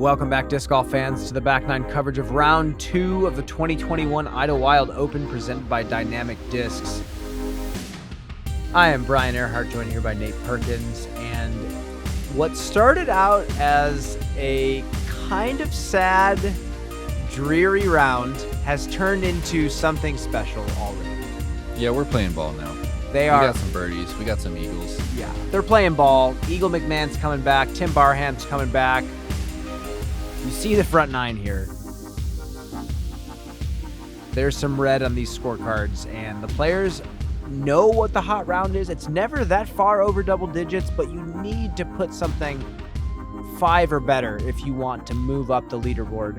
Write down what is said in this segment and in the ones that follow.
Welcome back, disc golf fans, to the Back Nine coverage of Round 2 of the 2021 Idlewild Open presented by Dynamic Discs. I am Brian Earhart, joined here by Nate Perkins, and what started out as a kind of sad, dreary round has turned into something special already. Yeah, we're playing ball now. We got some birdies. We got some eagles. Yeah, they're playing ball. Eagle McMahon's coming back. Tim Barham's coming back. You see the front nine here. There's some red on these scorecards, and the players know what the hot round is. It's never that far over double digits, but you need to put something 5 or better if you want to move up the leaderboard.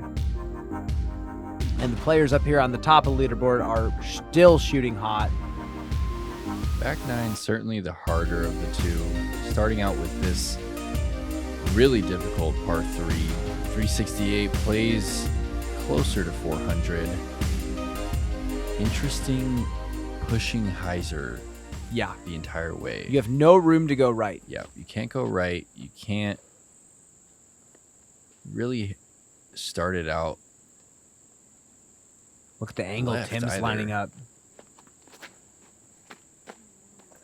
And the players up here on the top of the leaderboard are still shooting hot. Back nine, certainly the harder of the two. Starting out with this really difficult par 3. 368 plays closer to 400. Interesting pushing hyzer. Yeah. The entire way. You have no room to go right. Yeah, you can't go right. You can't really start it out. Look at the angle Tim's either. lining up.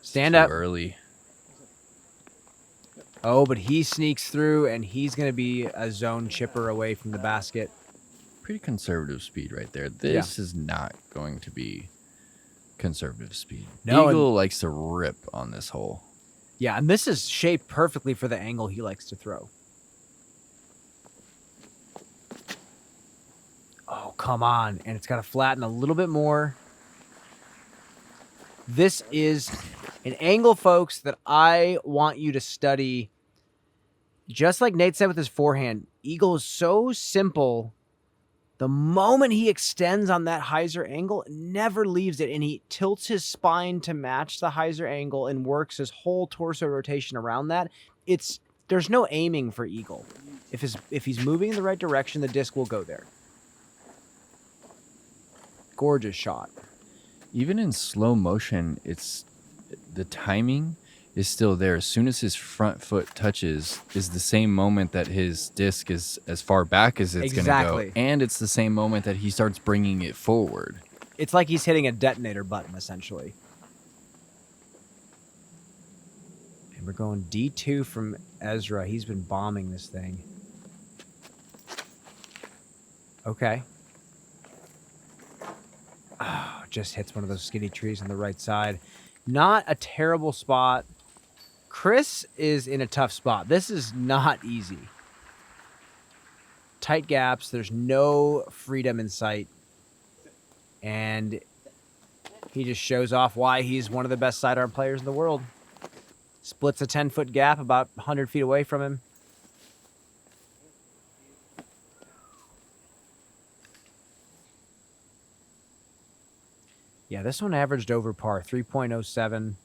Stand up. Early. Oh, but he sneaks through, and he's going to be a zone chipper away from the basket. Pretty conservative speed right there. This is not going to be conservative speed. No, Eagle likes to rip on this hole. Yeah, and this is shaped perfectly for the angle he likes to throw. Oh, come on. And it's got to flatten a little bit more. This is an angle, folks, that I want you to study. Just like Nate said with his forehand, Eagle is so simple. The moment he extends on that hyzer angle, it never leaves it, and he tilts his spine to match the hyzer angle and works his whole torso rotation around that. There's no aiming for Eagle. If he's moving in the right direction, the disc will go there. Gorgeous shot. Even in slow motion, the timing is still there. As soon as his front foot touches is the same moment that his disc is as far back as it's going to go. And it's the same moment that he starts bringing it forward. It's like he's hitting a detonator button, essentially. And we're going D2 from Ezra. He's been bombing this thing. Okay. Oh, just hits one of those skinny trees on the right side. Not a terrible spot. Chris is in a tough spot. This is not easy. Tight gaps. There's no freedom in sight. And he just shows off why he's one of the best sidearm players in the world. Splits a 10-foot gap about 100 feet away from him. Yeah, this one averaged over par, 3.07.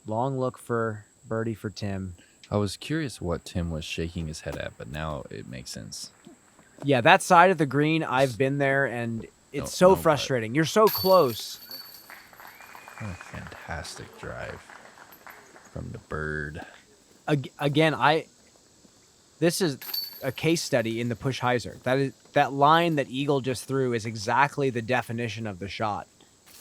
Long look for birdie for Tim. I was curious what Tim was shaking his head at, but now it makes sense. Yeah, that side of the green, I've been there, and it's so frustrating. You're so close. What a fantastic drive from the bird. Again, this is a case study in the push hyzer. That line that Eagle just threw is exactly the definition of the shot.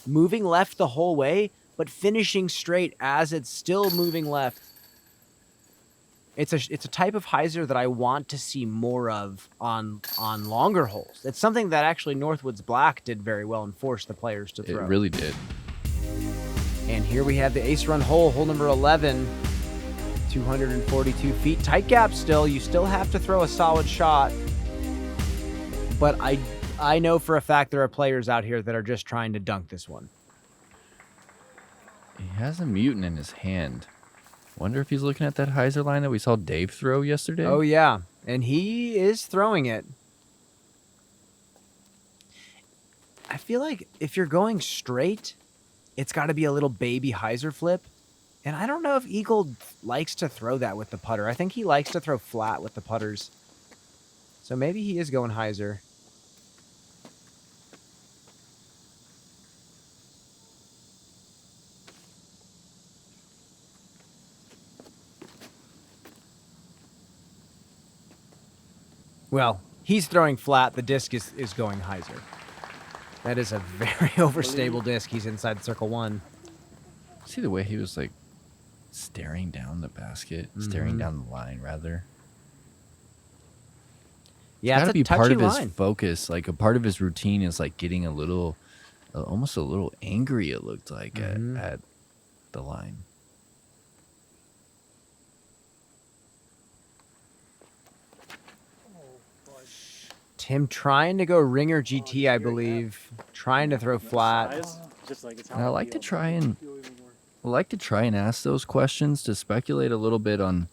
Moving left the whole way, but finishing straight as it's still moving left. It's a type of hyzer that I want to see more of on longer holes. It's something that actually Northwoods Black did very well and forced the players to throw. It really did. And here we have the ace run hole number 11. 242 feet. Tight gap still. You still have to throw a solid shot. But I know for a fact there are players out here that are just trying to dunk this one. He has a mutant in his hand. Wonder if he's looking at that hyzer line that we saw Dave throw yesterday. Oh, yeah. And he is throwing it. I feel like if you're going straight, it's got to be a little baby hyzer flip. And I don't know if Eagle likes to throw that with the putter. I think he likes to throw flat with the putters. So maybe he is going hyzer. Well, he's throwing flat. The disc is going hyzer. That is a very overstable disc. He's inside circle 1. See the way he was like staring down the basket, staring down the line, rather. Yeah, It's it's got to a be touchy part of line. his focus. Like a part of his routine is like getting a little, almost a little angry. It looked like at the line. Tim trying to go ringer GT, I believe. Trying to throw flat. And I like to try and ask those questions to speculate a little bit on,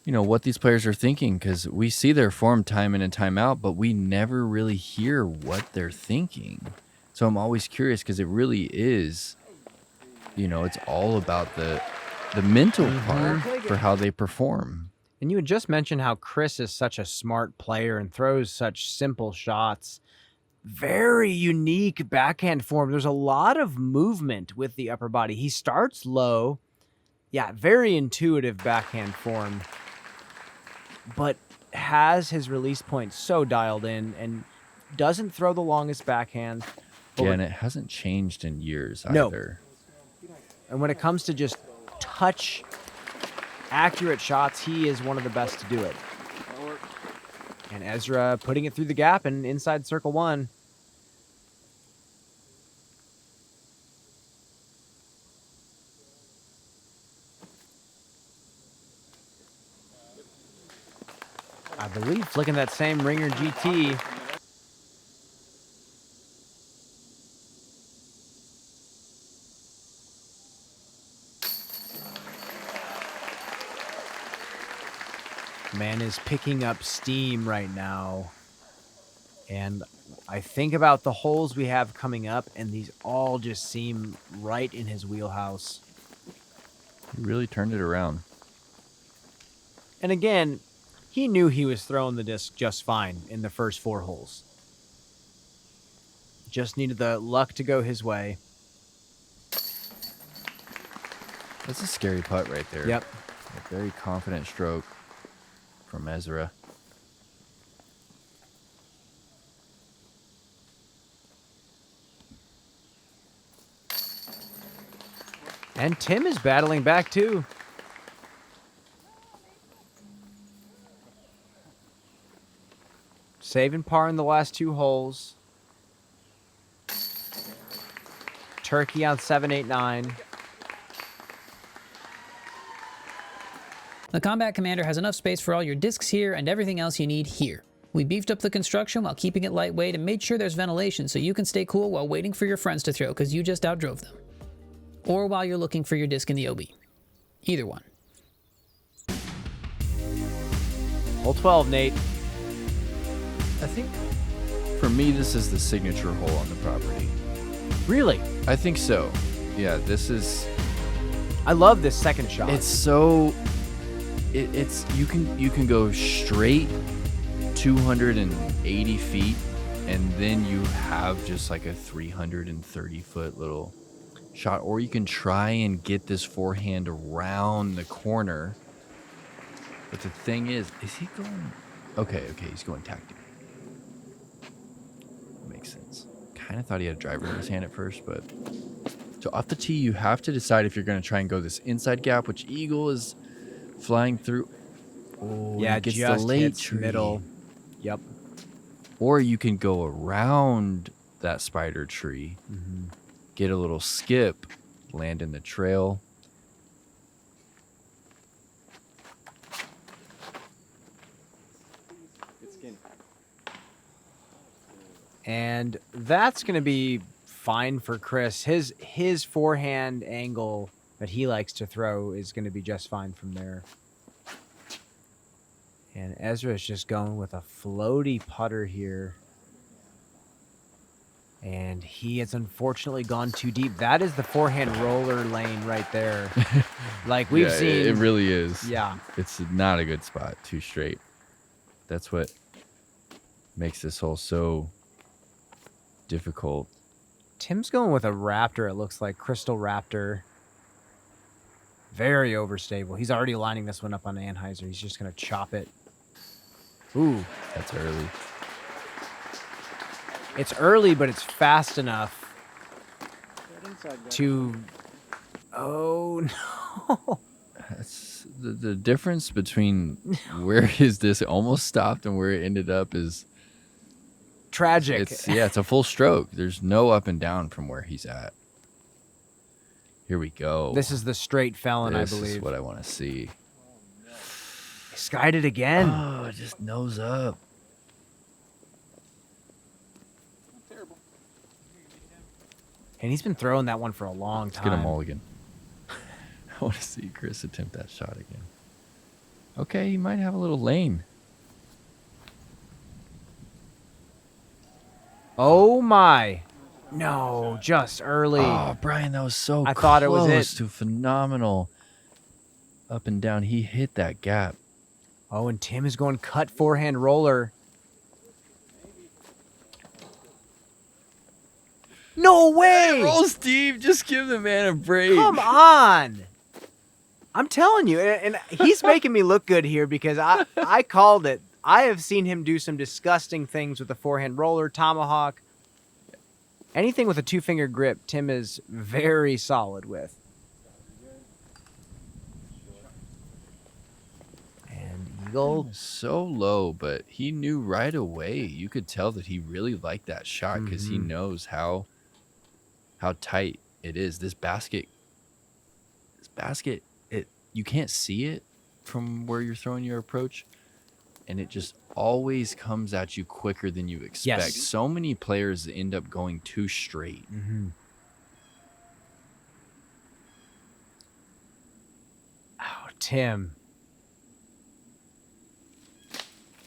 you know, what these players are thinking, because we see their form time in and time out, but we never really hear what they're thinking. So I'm always curious, because it really is, you know, it's all about the mental part for how they perform. And you had just mentioned how Chris is such a smart player and throws such simple shots. Very unique backhand form. There's a lot of movement with the upper body. He starts low. Yeah, very intuitive backhand form. But has his release point so dialed in and doesn't throw the longest backhand. Yeah, and it hasn't changed in years No. either. And when it comes to just touch accurate shots, he is one of the best to do it. And Ezra putting it through the gap and inside circle 1. I believe flicking that same ringer GT. Man is picking up steam right now. And I think about the holes we have coming up, and these all just seem right in his wheelhouse. He really turned it around. And again, he knew he was throwing the disc just fine in the first 4 holes. Just needed the luck to go his way. That's a scary putt right there. Yep. A very confident stroke from Ezra. And Tim is battling back too. Saving par in the last 2 holes. Turkey on 7, 8, 9. The Combat Commander has enough space for all your discs here and everything else you need here. We beefed up the construction while keeping it lightweight and made sure there's ventilation so you can stay cool while waiting for your friends to throw because you just outdrove them. Or while you're looking for your disc in the OB. Either one. Hole 12, Nate. I think for me, this is the signature hole on the property. Really? I think so. Yeah, this is. I love this second shot. It's so. It's you can go straight 280 feet, and then you have just like a 330-foot little shot, or you can try and get this forehand around the corner. But the thing is he going? Okay, he's going tactical. Makes sense. Kind of thought he had a driver in his hand at first, but so off the tee, you have to decide if you're going to try and go this inside gap, which Eagle is flying through. Oh, yeah, gets just the late hits tree. middle. Yep. Or you can go around that spider tree, get a little skip, land in the trail. And that's going to be fine for Chris. His forehand angle that he likes to throw is going to be just fine from there. And Ezra is just going with a floaty putter here. And he has unfortunately gone too deep. That is the forehand roller lane right there. Like we've seen. It really is. Yeah. It's not a good spot, too straight. That's what makes this hole so difficult. Tim's going with a Raptor, it looks like. Crystal Raptor. Very overstable. He's already lining this one up on Anheuser. He's just going to chop it. Ooh. That's early. It's early, but it's fast enough to... Oh, no. That's the difference between where his disc almost stopped and where it ended up is Tragic. it's a full stroke. There's no up and down from where he's at. Here we go. This is the straight felon, I This believe. is what I want to see. He skied it again. Oh, just nose up. And he's been throwing that one for a long Let's time. get a mulligan. I want to see Chris attempt that shot again. Okay, he might have a little lane. Oh, my. No, just early. Oh, Brian, that was so I close thought it was it. to phenomenal. Up and down, he hit that gap. Oh, and Tim is going cut forehand roller. No way! Roll, Steve. Just give the man a break. Come on! I'm telling you, and he's making me look good here because I called it. I have seen him do some disgusting things with the forehand roller, tomahawk. Anything with a two-finger grip, Tim is very solid with. And Eagle. So low, but he knew right away. You could tell that he really liked that shot because he knows how tight it is. This basket, you can't see it from where you're throwing your approach, and it just always comes at you quicker than you expect. Yes. So many players end up going too straight. Oh, Tim.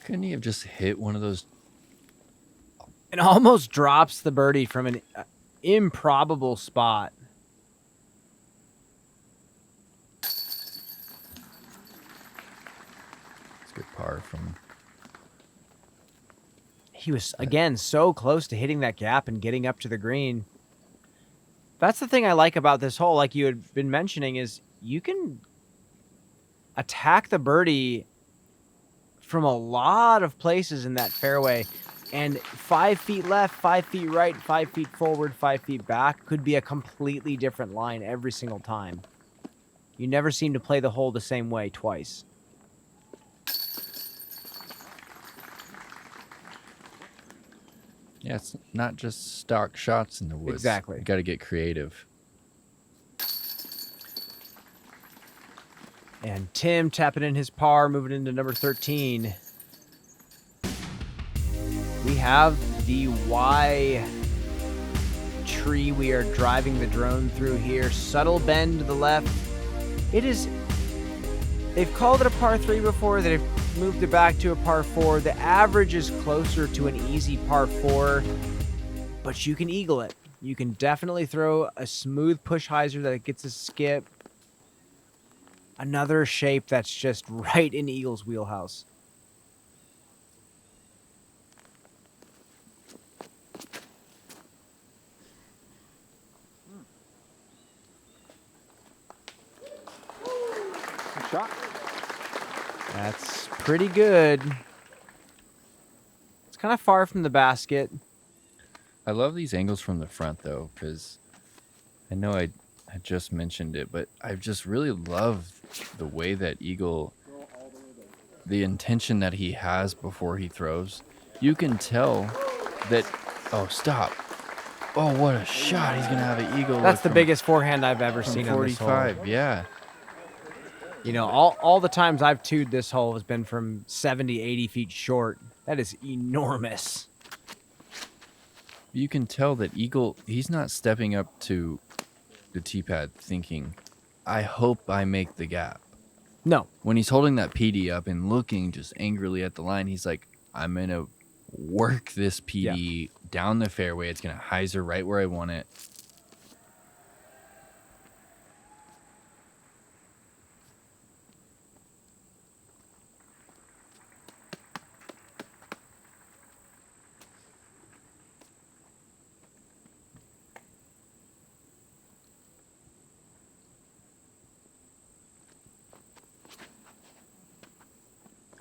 Couldn't he have just hit one of those? It almost drops the birdie from an improbable spot. It's good par from. He was, again, so close to hitting that gap and getting up to the green. That's the thing I like about this hole, like you had been mentioning, is you can attack the birdie from a lot of places in that fairway. And 5 feet left, 5 feet right, 5 feet forward, 5 feet back could be a completely different line every single time. You never seem to play the hole the same way twice. Yeah, it's not just stock shots in the woods. Exactly. You got to get creative. And Tim tapping in his par, moving into number 13. We have the Y tree we are driving the drone through here. Subtle bend to the left. It is... They've called it a par 3 before. They've moved it back to a par 4. The average is closer to an easy par 4. But you can eagle it. You can definitely throw a smooth push hyzer that gets a skip. Another shape that's just right in Eagle's wheelhouse. Good shot. That's pretty good. It's kind of far from the basket. I love these angles from the front, though, because I know I just mentioned it, but I just really love the way that Eagle, the intention that he has before he throws. You can tell that, oh, stop. Oh, what a shot. He's going to have an Eagle. That's the from- biggest forehand I've ever from seen on this hole. 45, yeah. You know, all the times I've twoed this hole has been from 70, 80 feet short. That is enormous. You can tell that Eagle, he's not stepping up to the tee pad thinking, I hope I make the gap. No. When he's holding that PD up and looking just angrily at the line, he's like, I'm going to work this PD down the fairway. It's going to hyzer right where I want it.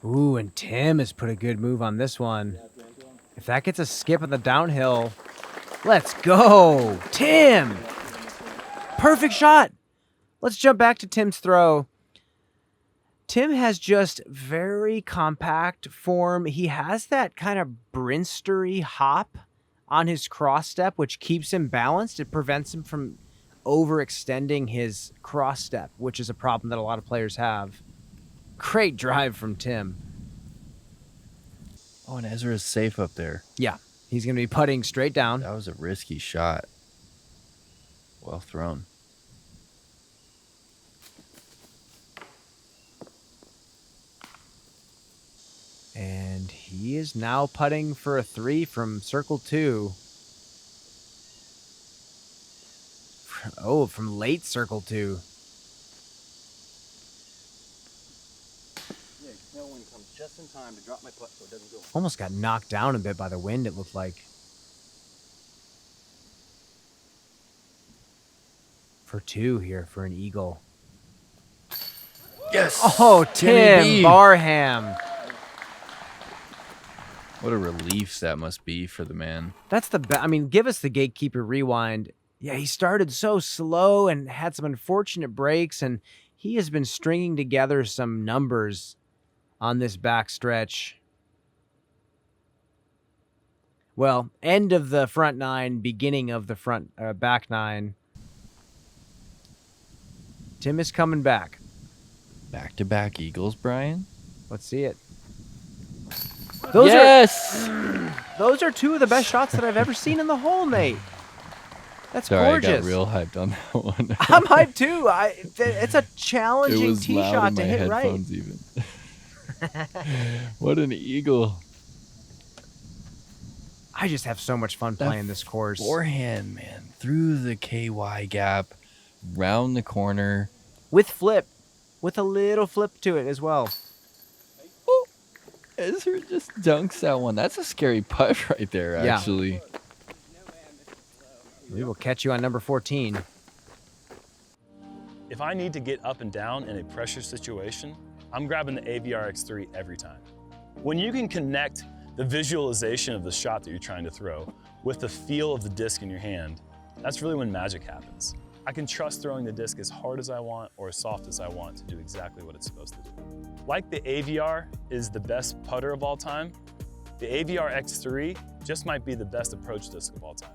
Ooh, and Tim has put a good move on this one. If that gets a skip on the downhill, let's go. Tim! Perfect shot. Let's jump back to Tim's throw. Tim has just very compact form. He has that kind of brinstery hop on his cross step, which keeps him balanced. It prevents him from overextending his cross step, which is a problem that a lot of players have. Great drive from Tim. Oh, and Ezra's safe up there. Yeah, he's going to be putting straight down. That was a risky shot. Well thrown. And he is now putting for a 3 from circle 2. Oh, from late circle 2. Yeah, tailwind comes just in time to drop my putt so it doesn't go. Almost got knocked down a bit by the wind, it looked like. For 2 here for an eagle. Yes! Oh, Tim Timmy B. Barham. What a relief that must be for the man. That's the best. I mean, give us the Gatekeeper rewind. Yeah, he started so slow and had some unfortunate breaks, and he has been stringing together some numbers on this back stretch. Well, end of the front 9, beginning of the back 9. Tim is coming back. Back-to-back Eagles, Brian? Let's see it. Yes! Those are 2 of the best shots that I've ever seen in the hole, Nate. That's Sorry, gorgeous. I got real hyped on that one. I'm hyped too. It's a It challenging was tee loud shot in to my hit right. headphones even. What an eagle. I just have so much fun playing this course. Forehand, man. Through the KY gap, round the corner. With flip. With a little flip to it as well. Oh, Ezra just dunks that one. That's a scary putt right there, Yeah. actually. We will catch you on number 14. If I need to get up and down in a pressure situation, I'm grabbing the AVR X3 every time. When you can connect the visualization of the shot that you're trying to throw with the feel of the disc in your hand, that's really when magic happens. I can trust throwing the disc as hard as I want or as soft as I want to do exactly what it's supposed to do. Like the AVR is the best putter of all time, the AVR X3 just might be the best approach disc of all time.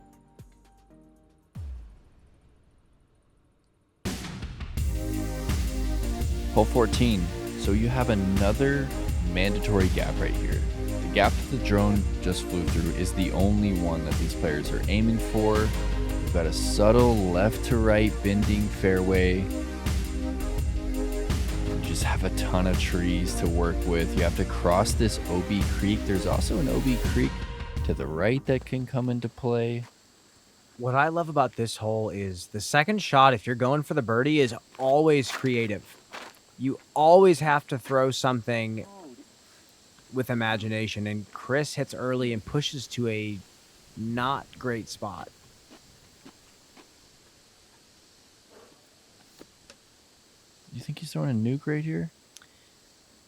Hole 14. So you have another mandatory gap right here. The gap that the drone just flew through is the only one that these players are aiming for. You've got a subtle left to right bending fairway. You just have a ton of trees to work with. You have to cross this OB Creek. There's also an OB Creek to the right that can come into play. What I love about this hole is the second shot, if you're going for the birdie, is always creative. You always have to throw something with imagination, and Chris hits early and pushes to a not great spot. You think he's throwing a nuke right here?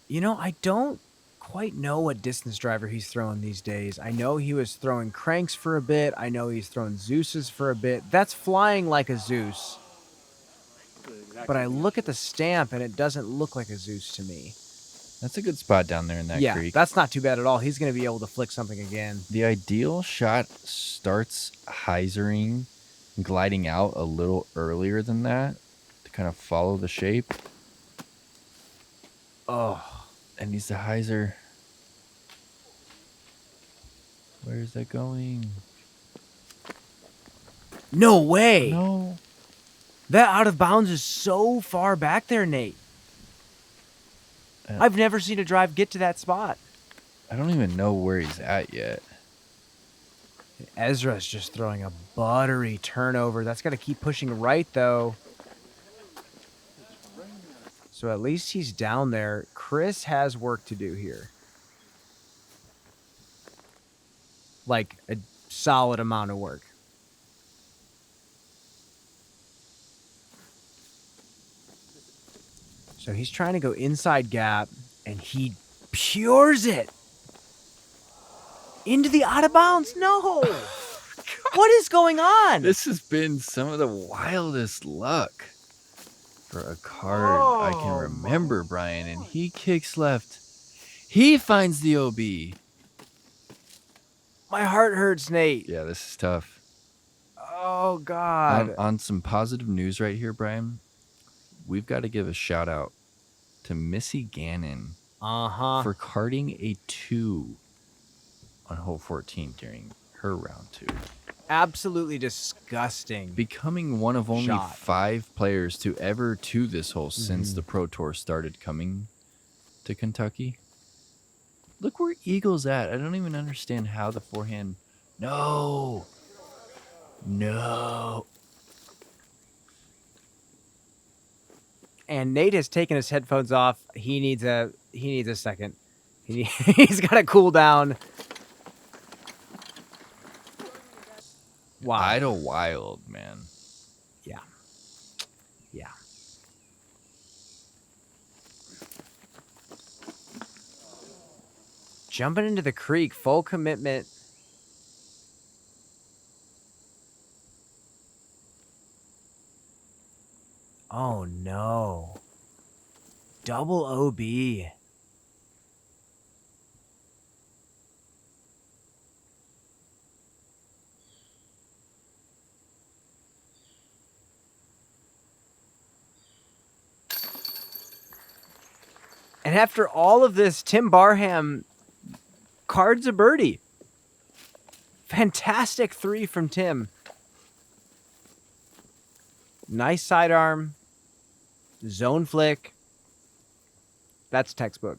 You know, I don't quite know what distance driver he's throwing these days. I know he was throwing cranks for a bit. I know he's throwing Zeus's for a bit. That's flying like a Zeus. But I look at the stamp, and it doesn't look like a Zeus to me. That's a good spot down there in that creek. That's not too bad at all. He's going to be able to flick something again. The ideal shot starts hyzering, gliding out a little earlier than that to kind of follow the shape. Oh, And he's the hyzer. Where is that going? no way. No. That out of bounds is so far back there, Nate. I've never seen a drive get to that spot. I don't even know where he's at yet. Ezra's just throwing a buttery turnover. That's got to keep pushing right, though. So at least he's down there. Chris has work to do here. Like a solid amount of work. So he's trying to go inside gap, and he pures it into the out of bounds. No. What is going on? This has been some of the wildest luck for a card I can remember, Brian. And he kicks left. He finds the OB. My heart hurts, Nate. Yeah, this is tough. Oh, God. On some positive news right here, Brian, we've got to give a shout out to Missy Gannon for carding a 2 on hole 14 during her round 2. Absolutely disgusting. Becoming one of only shot. 5 players to ever to this hole since the Pro Tour started coming to Kentucky. Look where Eagle's at. I don't even understand how the forehand. No. And Nate has taken his headphones off. He needs a second. He's got to cool down. Wow. Idlewild, man. Yeah. Jumping into the creek, full commitment. Oh no. Double OB. And after all of this, Tim Barham cards a birdie. Fantastic 3 from Tim. Nice sidearm. Zone flick. That's textbook.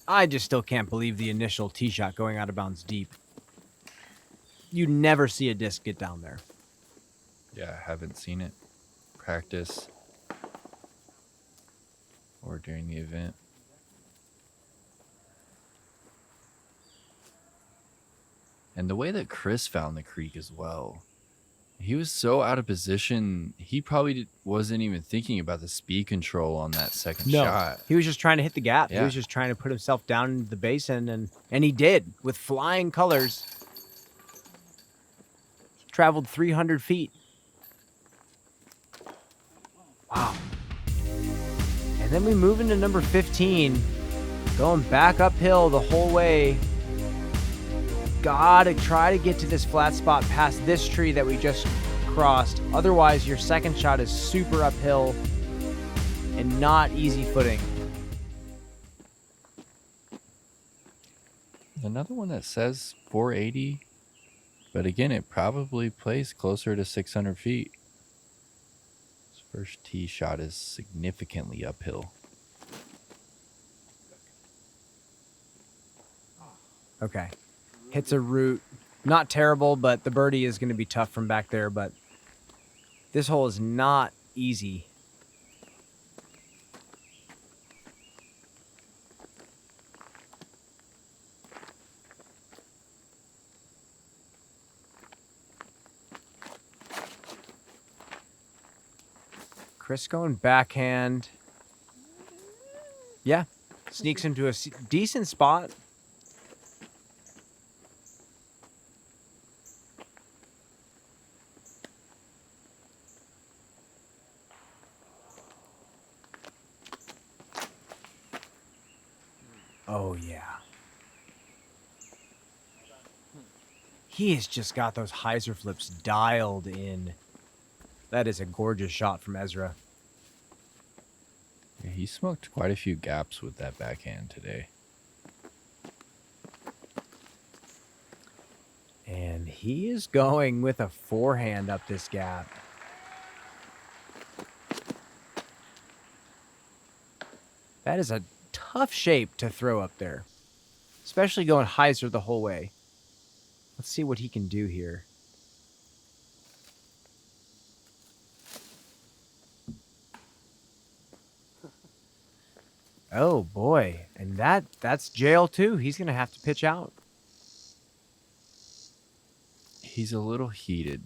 I just still can't believe the initial tee shot going out of bounds deep. You never see a disc get down there. Yeah, I haven't seen it. Practice or during the event. And the way that Chris found the creek as well. He was so out of position, he probably wasn't even thinking about the speed control on that second shot. He was just trying to hit the gap. Yeah. He was just trying to put himself down into the basin, and he did with flying colors. Traveled 300 feet. Wow. And then we move into number 15, going back uphill the whole way. Gotta try to get to this flat spot past this tree that we just crossed. Otherwise, your second shot is super uphill and not easy footing. Another one that says 480, but again, it probably plays closer to 600 feet. His first tee shot is significantly uphill. Okay. Hits a root. Not terrible, but the birdie is going to be tough from back there. But this hole is not easy. Chris going backhand. Yeah. Sneaks into a decent spot. Oh, yeah. He has just got those hyzer flips dialed in. That is a gorgeous shot from Ezra. Yeah, he smoked quite a few gaps with that backhand today. And he is going with a forehand up this gap. That is a tough shape to throw up there, especially going hyzer the whole way. Let's see what he can do here. Oh boy, and that's jail too. He's gonna have to pitch out. He's a little heated.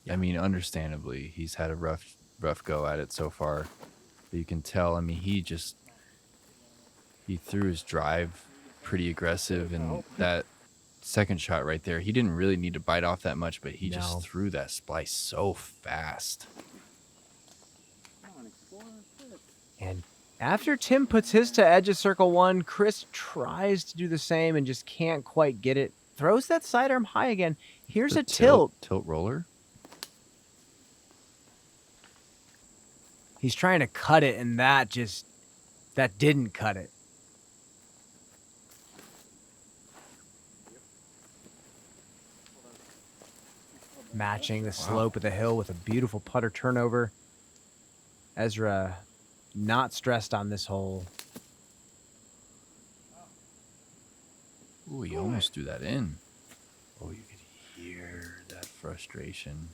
I mean, understandably, he's had a rough go at it so far. But you can tell, I mean, he threw his drive pretty aggressive, and that second shot right there, he didn't really need to bite off that much, but he just threw that splice so fast. And after Tim puts his to edge of circle 1, Chris tries to do the same and just can't quite get it. Throws that sidearm high again. Here's a tilt. Tilt roller. He's trying to cut it, and that didn't cut it. Matching the slope of the hill with a beautiful putter turnover. Ezra not stressed on this hole. Ooh, he almost threw that in. Oh, you could hear that frustration.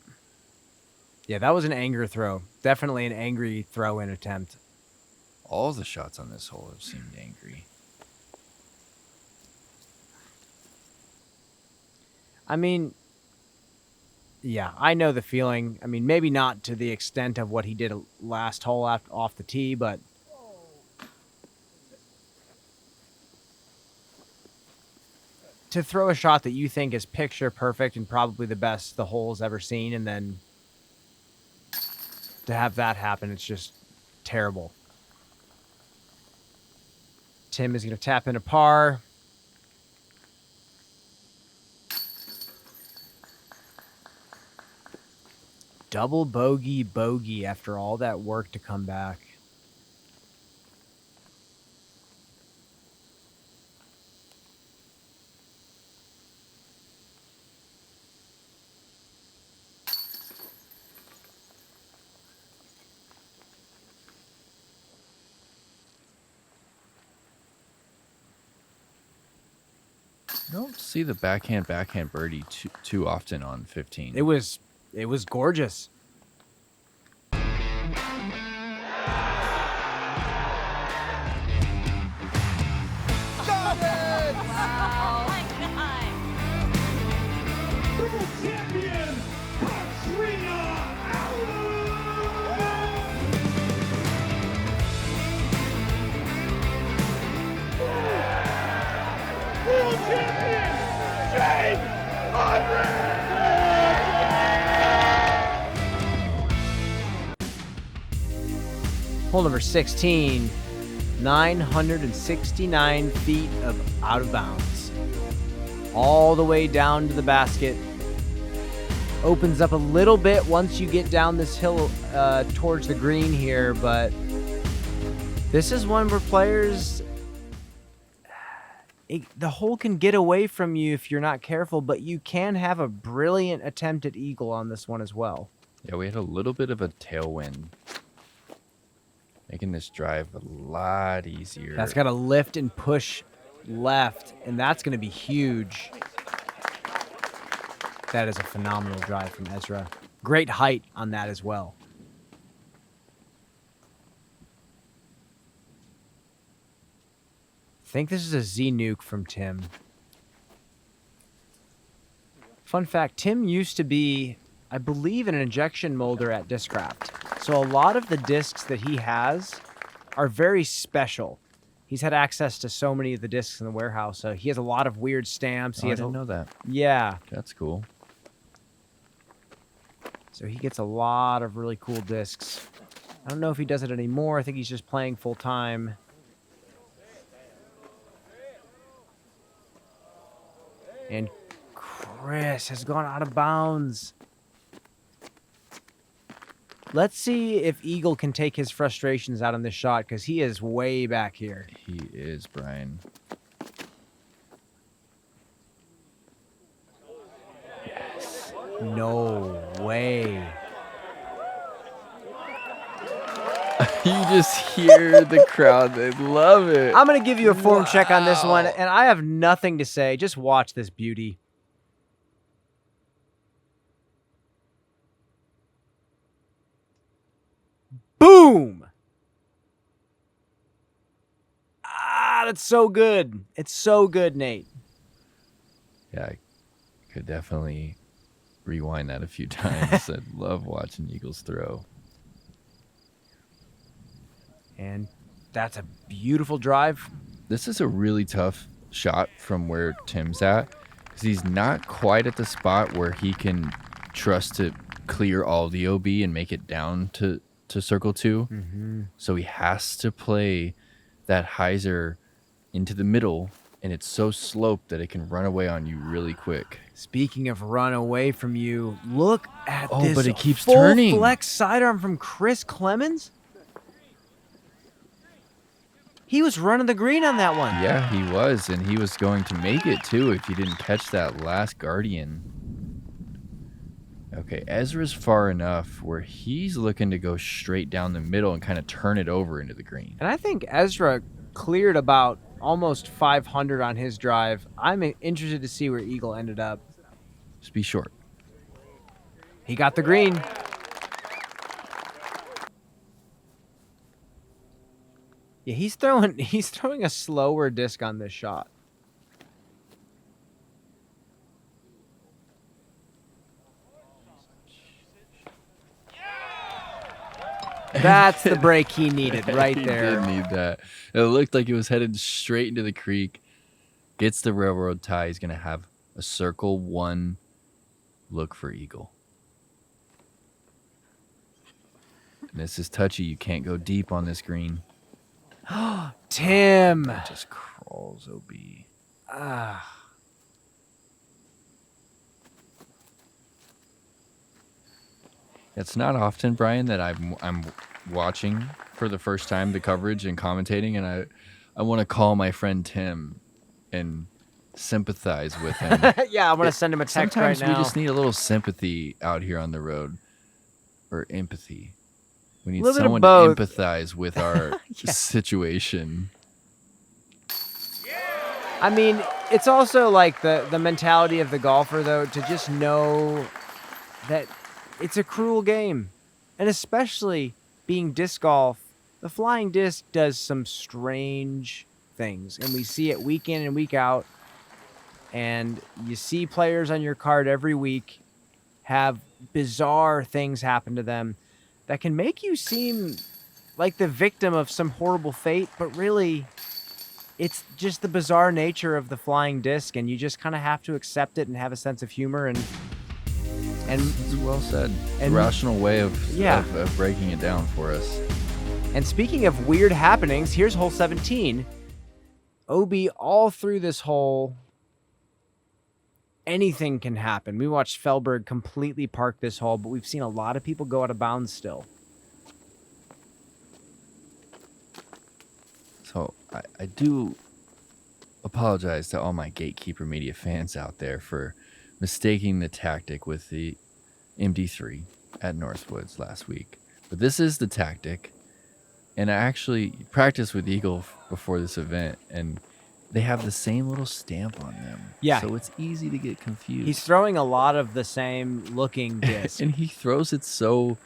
Yeah, that was an anger throw. Definitely an angry throw-in attempt. All the shots on this hole have seemed angry. I mean, yeah, I know the feeling. I mean, maybe not to the extent of what he did last hole off the tee, but to throw a shot that you think is picture perfect and probably the best the hole's ever seen, and then to have that happen, it's just terrible. Tim is going to tap in a par. Double bogey after all that work to come back. You don't see the backhand birdie too often on 15. It was gorgeous. Hole number 16, 969 feet of out of bounds. All the way down to the basket. Opens up a little bit once you get down this hill towards the green here, but this is one where players... the hole can get away from you if you're not careful, but you can have a brilliant attempt at eagle on this one as well. Yeah, we had a little bit of a tailwind, making this drive a lot easier. That's got to lift and push left, and that's going to be huge. That is a phenomenal drive from Ezra. Great height on that as well. I think this is a Z-nuke from Tim. Fun fact, Tim used to be, I believe, an injection molder at Discraft. So a lot of the discs that he has are very special. He's had access to so many of the discs in the warehouse. So he has a lot of weird stamps. I didn't know that. Yeah. That's cool. So he gets a lot of really cool discs. I don't know if he does it anymore. I think he's just playing full time. And Chris has gone out of bounds. Let's see if Eagle can take his frustrations out on this shot, because he is way back here. He is, Brian. Yes. No way. You just hear the crowd. They love it. I'm going to give you a form check on this one, and I have nothing to say. Just watch this beauty. Boom! Ah, that's so good. It's so good, Nate. Yeah, I could definitely rewind that a few times. I love watching Eagles throw. And that's a beautiful drive. This is a really tough shot from where Tim's at, because he's not quite at the spot where he can trust to clear all the OB and make it down to circle 2. Mm-hmm. So he has to play that hyzer into the middle, and it's so sloped that it can run away on you really quick. Speaking of run away from you, look at Oh, this but it keeps full turning. flex sidearm from Chris Clemons. He was running the green on that one. Yeah, he was, and he was going to make it too if he didn't catch that last Guardian. Okay, Ezra's far enough where he's looking to go straight down the middle and kind of turn it over into the green. And I think Ezra cleared about almost 500 on his drive. I'm interested to see where Eagle ended up. Just be short. He got the green. Yeah, he's throwing a slower disc on this shot. That's the break he needed right there. He did need that. It looked like it was headed straight into the creek. Gets the railroad tie. He's going to have a circle 1 look for Eagle. And this is touchy. You can't go deep on this green. Tim. It just crawls OB. It's not often, Brian, that I'm watching for the first time the coverage and commentating, and I want to call my friend Tim and sympathize with him. Yeah, I'm going to send him a text Sometimes right now. we just need a little sympathy out here on the road, or empathy. We need Little bit of someone to both. empathize with our Yeah. situation. I mean, it's also like the mentality of the golfer, though, to just know that it's a cruel game. And especially being disc golf, the flying disc does some strange things. And we see it week in and week out. And you see players on your card every week have bizarre things happen to them that can make you seem like the victim of some horrible fate, but really it's just the bizarre nature of the flying disc, and you just kind of have to accept it and have a sense of humor and It's well said. It's a and- rational way of breaking it down for us. And speaking of weird happenings, here's hole 17. OB all through this hole. Anything can happen. We watched Felberg completely park this hole, but we've seen a lot of people go out of bounds still. So I do apologize to all my Gatekeeper media fans out there for mistaking the tactic with the MD3 at Northwoods last week. But this is the tactic. And I actually practiced with Eagle before this event, and they have the same little stamp on them. Yeah. So it's easy to get confused. He's throwing a lot of the same looking disc. And he throws it so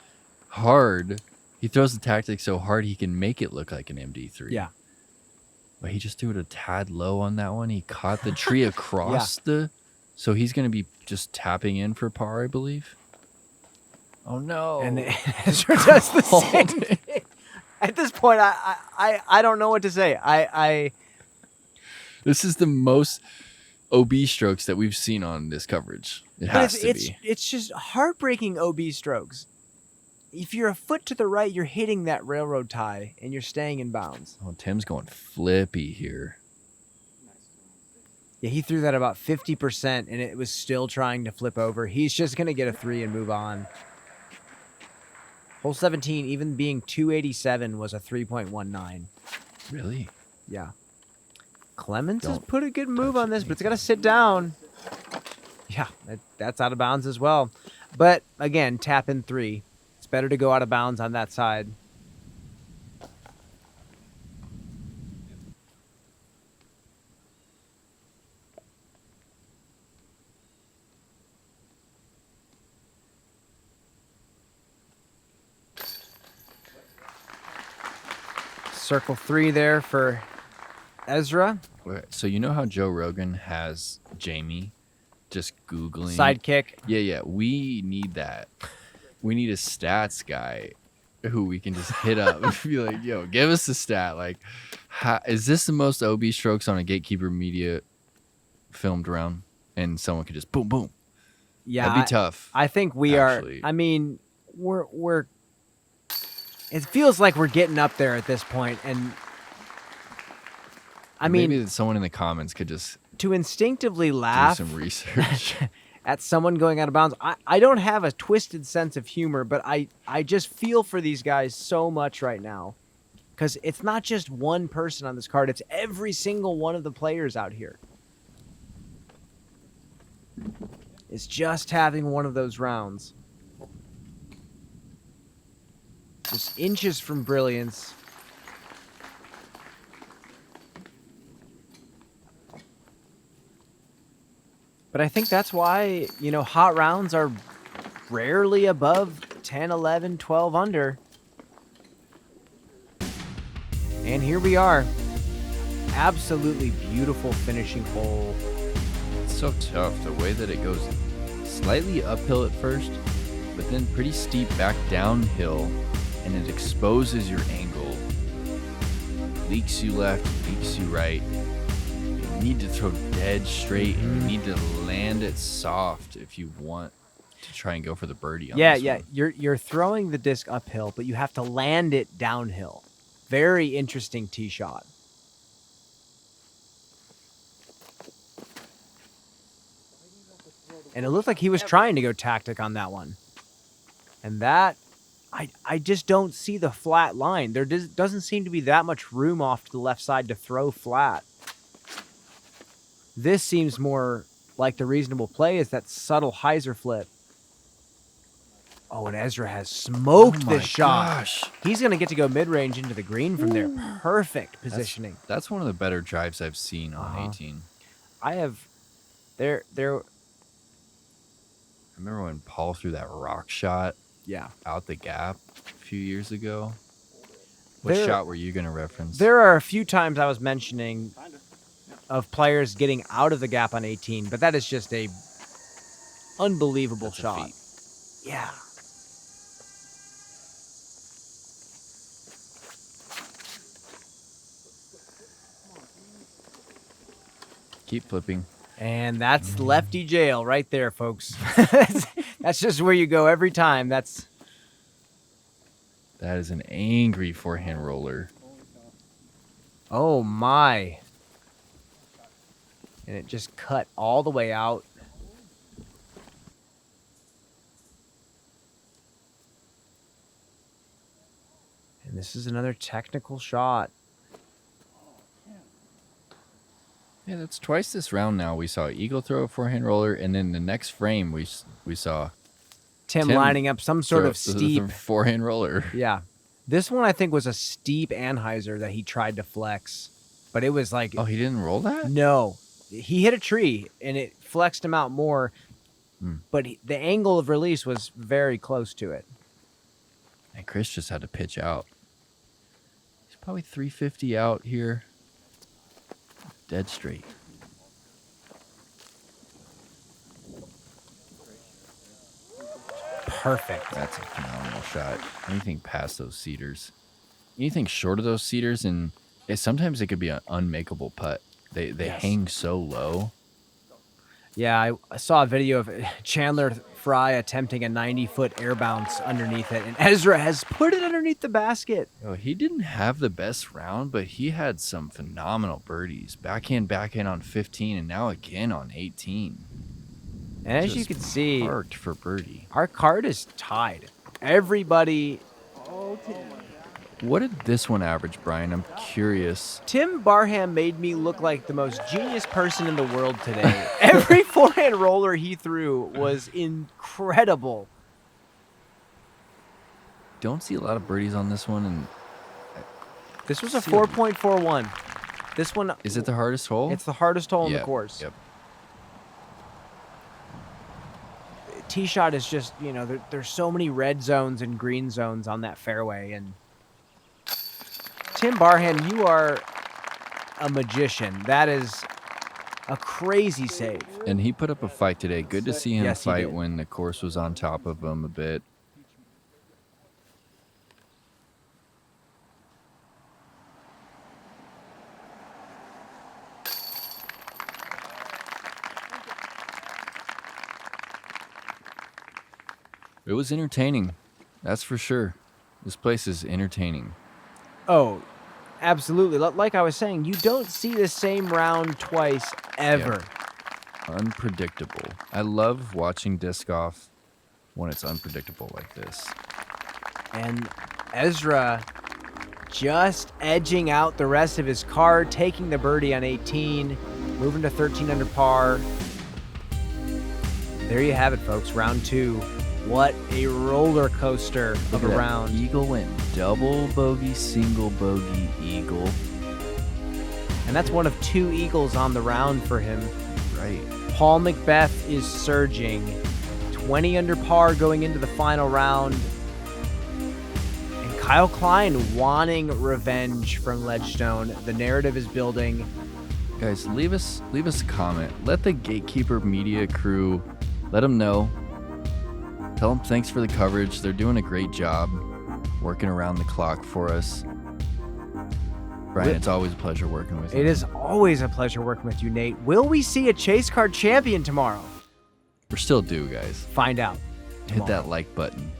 hard. He throws the tactic so hard he can make it look like an MD3. Yeah. But he just threw it a tad low on that one. He caught the tree across the... So he's going to be just tapping in for par, I believe. Oh, no. And Ezra does the same thing. At this point, I don't know what to say. This is the most OB strokes that we've seen on this coverage. It has to be. It's just heartbreaking OB strokes. If you're a foot to the right, you're hitting that railroad tie, and you're staying in bounds. Oh, Tim's going flippy here. Yeah, he threw that about 50%, and it was still trying to flip over. He's just going to get a 3 and move on. Hole 17, even being 287, was a 3.19. Really? Yeah. Clemons has Don't put a good move touch on this, it, but it's got to sit down. Yeah, that's out of bounds as well. But, again, tap in 3. It's better to go out of bounds on that side. Circle 3 there for Ezra. So you know how Joe Rogan has Jamie just Googling? Sidekick. Yeah. We need that. We need a stats guy who we can just hit up and be like, yo, give us a stat. Like, is this the most OB strokes on a Gatekeeper media filmed round? And someone could just boom, boom. Yeah, that'd be tough. I think we actually. are. I mean, we're. It feels like we're getting up there at this point, and I mean, maybe someone in the comments could just to instinctively laugh, do some research at someone going out of bounds. I don't have a twisted sense of humor, but I just feel for these guys so much right now, because it's not just one person on this card; it's every single one of the players out here. It's just having one of those rounds. Just inches from brilliance. But I think that's why, you know, hot rounds are rarely above 10, 11, 12 under. And here we are. Absolutely beautiful finishing hole. It's so tough the way that it goes slightly uphill at first, but then pretty steep back downhill, and it exposes your angle. Leaks you left, leaks you right. You need to throw dead straight, and you need to land it soft if you want to try and go for the birdie on this one. You're throwing the disc uphill, but you have to land it downhill. Very interesting tee shot. And it looked like he was trying to go tactic on that one. And that, I just don't see the flat line. There doesn't seem to be that much room off to the left side to throw flat. This seems more like the reasonable play is that subtle hyzer flip. Oh, and Ezra has smoked this shot. Gosh. He's going to get to go mid-range into the green from there. Perfect positioning. That's one of the better drives I've seen on 18. I have... There... I remember when Paul threw that rock shot Yeah. out the gap a few years ago. What shot were you going to reference? There are a few times I was mentioning of players getting out of the gap on 18, but that is just a unbelievable That's a shot. feat. Yeah. Keep flipping. And that's lefty jail right there, folks. That's just where you go every time. That is an angry forehand roller. Oh my. And it just cut all the way out. And this is another technical shot. Yeah, that's twice this round now. We saw Eagle throw a forehand roller, and then the next frame we saw Tim lining up some sort of throw steep the forehand roller. Yeah. This one I think was a steep Anheuser that he tried to flex. But it was like... Oh, he didn't roll that? No. He hit a tree, and it flexed him out more. But the angle of release was very close to it. And Chris just had to pitch out. He's probably 350 out here. Dead straight. Perfect. That's a phenomenal shot. Anything past those cedars. Anything short of those cedars, and sometimes it could be an unmakeable putt. They hang so low. Yeah, I saw a video of Chandler Fry attempting a 90-foot air bounce underneath it, and Ezra has put it underneath the basket. Oh, he didn't have the best round, but he had some phenomenal birdies. Backhand on 15, and now again on 18. And as you can see, parked for birdie. Our card is tied. Everybody... What did this one average, Brian? I'm curious. Tim Barham made me look like the most genius person in the world today. Every forehand roller he threw was incredible. Don't see a lot of birdies on this one, and this was a 4.41. This one... Is it the hardest hole? It's the hardest hole in the course. Yep. Tee shot is just, you know, there's so many red zones and green zones on that fairway, and Tim Barham, you are a magician. That is a crazy save. And he put up a fight today. Good to see him Yes, he fight did. when the course was on top of him a bit. It was entertaining. That's for sure. This place is entertaining. Oh, absolutely. Like I was saying, you don't see the same round twice ever. Yeah. Unpredictable. I love watching disc golf when it's unpredictable like this. And Ezra just edging out the rest of his card, taking the birdie on 18, moving to 13 under par. There you have it, folks. Round 2. What a roller coaster of a round. Eagle went double bogey, single bogey, eagle. And that's one of 2 eagles on the round for him. Right. Paul Macbeth is surging. 20 under par going into the final round. And Kyle Klein wanting revenge from Ledgestone. The narrative is building. Guys, leave us a comment. Let the Gatekeeper media crew, let them know. Tell them thanks for the coverage. They're doing a great job working around the clock for us. Brian, it's always a pleasure working with you. It is always a pleasure working with you, Nate. Will we see a Chase Card champion tomorrow? We're still due, guys. Find out. Hit that like button.